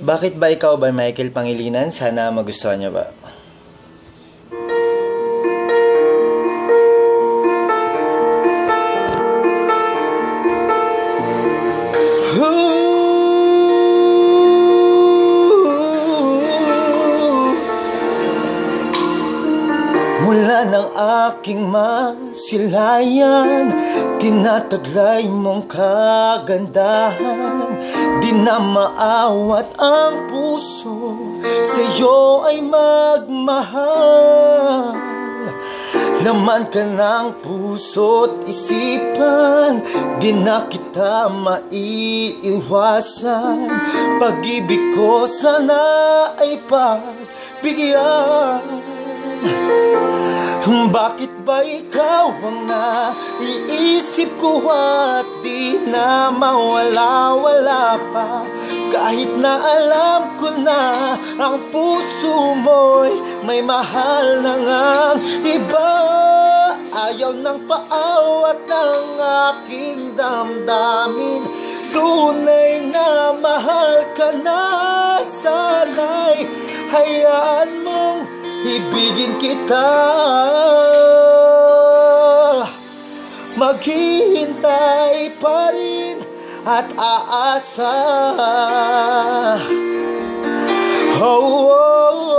Bakit ba ikaw ba Michael Pangilinan? Sana magustuhan niyo ba? Mula ng aking masilayan, tinataglay mong kagandahan. Di na maawat ang puso, sa'yo ay magmahal. Laman ka ng puso't isipan, di na kita maiiwasan. Pag-ibig ko sana ay pagbigyan. Bakit ba ikaw ang naiisip ko at di na mawala-wala pa? Kahit na alam ko na ang puso mo'y may mahal na ngang iba. Ayaw ng paawat ng aking damdamin, tunay na mahal ka na. Sana'y hayaan mong ibigin kita. Maghihintay pa rin at aasa. Oh, oh,